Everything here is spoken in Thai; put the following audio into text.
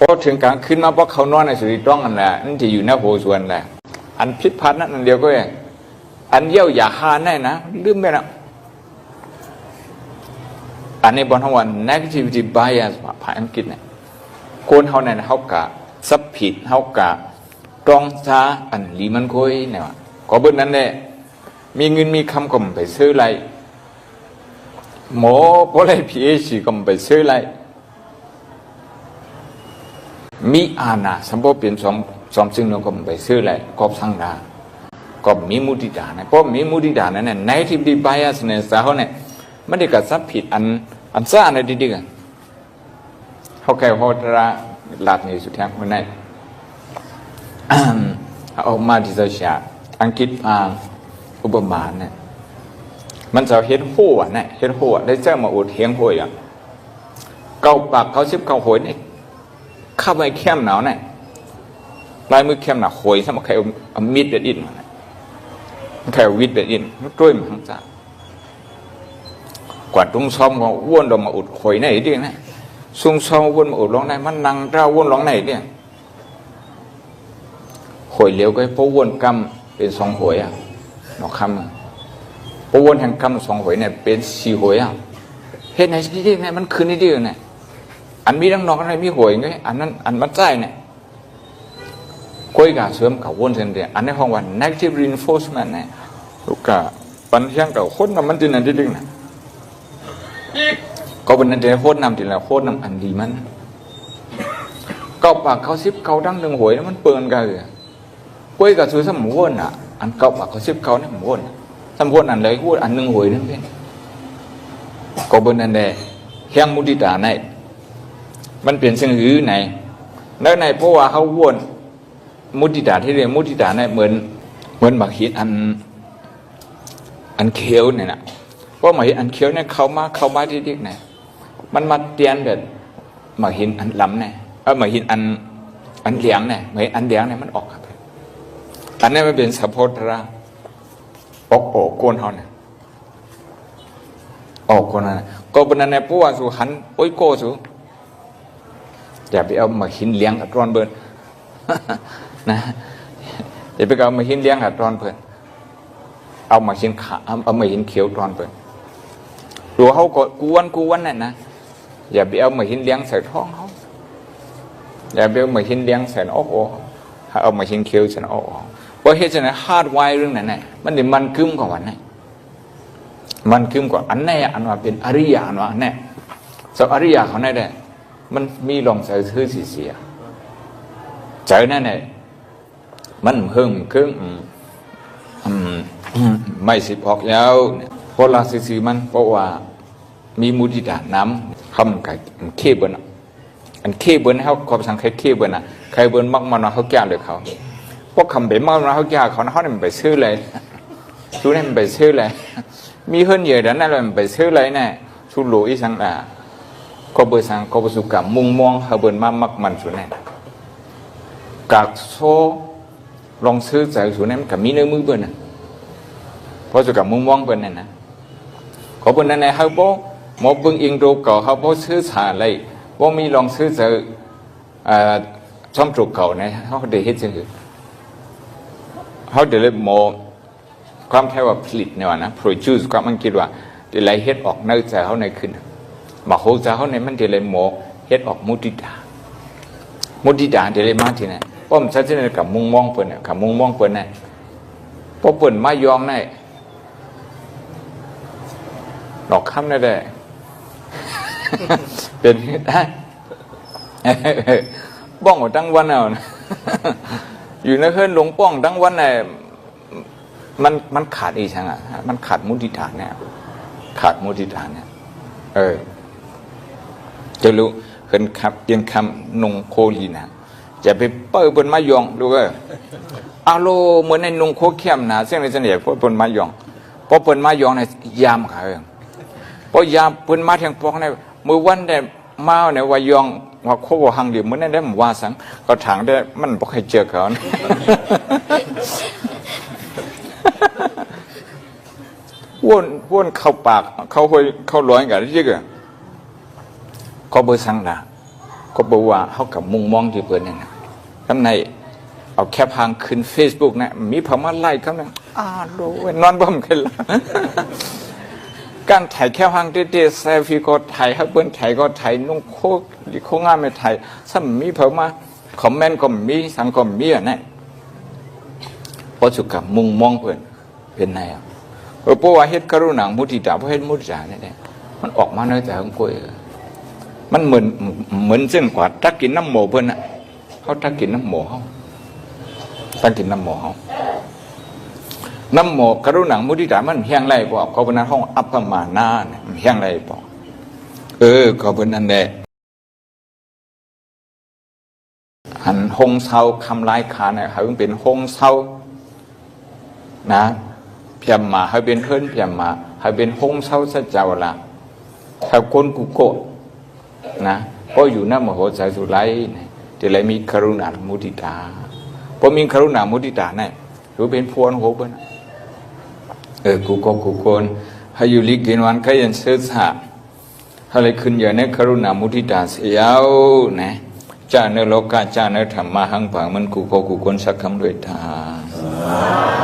พอถึงกลางคืนมาเพราะเขานอนในสุริต้องนั่นแหละนั่นจะอยู่หน้าโหส่วนแหละอันพิษพันนั่นเดียวก็เองอันเยี่ยวอย่าหาแน่นะลืมไปนะอันนี้บนทั้งวัน negativity bias ภาษาอังกฤษเนี่ยคนเขาเนี่ยเขากะซับผิดเขากะตรองซาอันลีมันคุยเนี่ยก็เบิ้ลนั้นเนี่ยมีเงินมีคำก็ไปซื้ออะไรหมอพอเลยพีเอชีก็ไปซื้ออะไรมีอาณาสัมปเป็นสมสิ่งนึงก็ไปซื้ออะไรก็สังดาก็มีมุติตาเนี่ยเพราะมีมุติตาเนี่ย negativity bias เนี่ยสาวเนี่ยไม่ได้กระซับผิดอันซ่าในดีๆกันเขาแค่พอระหลับในสุดท้ายคนนั้นออกมาที่จะฉากอังกฤษอุปมาเนี่ยมันจะเห็นหัวเนี่ยเห็นหัวได้เจ้ามาอุดเฮียงหัวอย่างเกาปากเขาชิบเกาหัวเนี่ยเข้าไปเข้มหนาวเนี่ยลายมือเข้มหนาวหัวสมัครใครเอามีดเด็ดอินใครเอาวิดเด็ดอินด้วยมันทั้งจ้ากว่าตุ้งซ้อมก็ว้วนลงมาอุดหัวเนี่ยดิเนี่ยซุ่งซ้อมว้วนมาอุดร้องในมันนั่งเจ้าว้วนร้องในเนี่ยหวยเลี้ยวก็เพราะวนกำเป็นสองหวยอ่ะนอกคำเพราะวนแห่งกำสองหวยเนี่ยเป็นสี่หวยอ่ะเหตุไหนที่ไงมันคืนนี่ดีเนี่ยอันมีดังนอกอะไรมีหวยไงอันนั้นอันมันใจเนี่ยคุยกับเสริมกับวนเส้นเดียอันนี้ห้องวัน negative reinforcement เนี่ยลูกกะปัญญากับคนมันจะนั่นที่ดึงนะก็เป็นนั่นที่โคตรนำที่แล้วโคตรนำอันดีมันก็ปากเขาซิบเขาดังหนึ่งหวยแล้วมันเปิดกันเลยคุยกับซื้อสมวนอ่ะอันเก่าปากเขาซิบเขาเนี่ยสมวนสมวนอันเลยพูดอันหนึ่งหวยนั่นเองก็เป็นนั่นแหละแข้งมุติตาในมันเปลี่ยนสิ่งอื่นไหนแล้วในเพราะว่าเขาวนมุติตาที่เรียนมุติตาในเหมือนหมากหินอันเขียวเนี่ยนะเพราะหมากหินอันเขียวเนี่ยเขามาที่ดิกเนี่ยมันมาเตียนแบบหมากหินอันล้ำเนี่ยหมากหินอันเหลียงเนี่ยหมากหินอันเหลียงเนี่ยมันออกครับอันนี้มันเป็นสัพพทระออกโกนเขาเนี่ยออกโกนนั่นก็เป็นในผู้ว่าสุขันโอ้ยโกสุอย่าไปเอามาหินเลี้ยงอัดร้อนเบิร์นนะอย่าไปเอามาหินเลี้ยงอัดร้อนเบิร์นเอามาหินขาเอามาหินเขียวร้อนเบิร์นดูเขาก็กวนนั่นนะอย่าไปเอามาหินเลี้ยงใส่ท้องเขาอย่าไปเอามาหินเลี้ยงใส่อกเอามาหินเขียวใส่อกเพราะเหตุฉะนั้นฮาร์ดไวเรื่องนั้นมันเดี๋ยวมันกึ้มกว่าวันนี้มันกึ้มกว่าอันนี้อันว่าเป็นอริยะอันว่าเนี่ยสำหรับอริยะเขาเนี่ยได้มันมีลองใส่ซื้อเสียใจนั่นเนี่ยมันเพิ่มขึ้นไม่สิพอกแล้วเพราะลาสีมันเพราะว่ามีมุติตาน้ำคำไก่เขี้ยบนอันเขี้ยบนเขาความสังเกตเขี้ยบนใครบนมักมันเขาแก่เลยเขาพวกคำเป็นมากนะเขาแก่เขาเนี่ยมันไปซื้อเลยชุดนี้มันไปซื้อเลยมีเฮือนเยอะดังนั้นมันไปซื้อเลยเนี่ยชุดหลุยสังก็เบอร์สังก็ประสบกับมุงมองเขาเบิร์มามักมันชุดนี้กักโซ่ลองซื้อใจชุดนี้มันกับมีเนื้อมือเบิร์นเพราะจะกับมุงมองเบิร์นนะเขาเบิร์นนั่นเขาบอกหมอเบิ้งอิงดูก่อเขาบอกซื้อสาอะไรว่ามีลองซื้อใจช่องจุกเก่าเนี่ยเขาเดือดเฮ็ดจังเลยเขาเดือดหมอความแค่ว่าผลิตเนี่ยนะ produce ความมันคิดว่าเดือดไหลเฮ็ดออกในใจเขาในขึ้นมาโหใจเขาในมันเดือดไหลหมอเฮ็ดออกมุติตาเดือดไหลมากทีเนี่ยเพราะมันชัดเจนกับมุงมองเปิดเนี่ยกับมุงมองเปิดเนี่ยเพราะเปิดมายองเนี่ยดอกคำได้ เป็นได้บ้องตั้งวันเอาอยู่ในเครื่องหลงป้องตั้งวันเนี่ยมันขาดอีช่างอ่ะมันขาดมุติฐานเนี่ยขาดมุติฐานเนี่ยจะรู้เห็นครับเรียนคำนงโคลีนะจะไปเปิดบนมายองดูก็อารมณ์เหมือนในนงโคเข้มนะเส้นในเสน่ห์พบนมายองพอบนมายองเนี่ยยามขาพอยามบนมาแทงปองเนี่ยมือวันเนี่ยมาเนี่ยวายองว่าโคหังเดียวเหมือนนั่นได้หมู่ว่าสังก็ถางได้มันบอกให้เจอเขาวนเข้าปากเขาร้อยกันที่เกิดเขาเบอร์สังดา ก็บอกว่าเขากับมุงมองอยู่เปิดนั่นนะข้างในเอาแค่พังขึ้น Facebook นะมีพม่าไล่เขาเนี่ยดูนอนบ่มกันละการถ่ายแค่พังเด็ดๆเซลฟี่ก็ถ่ายให้เปิ้นถ่ายก็ถ่ายนุ่งโคกดิโคงามไม่ถ่ายซ้ำมีพม่าคอมเมนต์ก็มีสังก็มีอ่ะเนี่ยพอสุกับมุงมองเปิดเป็นไงอ่ะเพราะว่าเฮ็ดกรุณามุทิตาเพราะเฮ็ดมุทิตาเนี่ยมันออกมาในแต่ของกูมันเหมือนเส้นกว่าถ้ากินน้ำหมูเพิ่นอ่ะเขาถ้ากินน้ำหมูเขาถ้ากินน้ำหมูเขาน้ำหมูกรุณามุทิตามันเฮียงไรบ่เขาเป็นห้องอัปปมานาเนี่ยเฮียงไรบ่เขาเป็นนั่นแหละหันหงเศร้าคำลายคาเนี่ยเขาเป็นหงเศร้านะเพียมมาเขาเป็นเพื่อนเพียมมาเขาเป็นหงเศร้าซะเจ้าละเขาคนกุโกนะก็อยู่น้ำมโหสายสุไลแต่เลยมีกรุณามุทิตาพอมีกรุณามุทิตาเนี่ยหรือเป็นพวนโหบนะกุโกนให้อยู่ลิกินวันก็ยังเสื่อสะเขาเลยขึ้นอย่างนี้กรุณามุทิตาเสียวนะจาเนโลกาจาเนธรรมะหังผังมันกุโกนสักคำด้วยทาง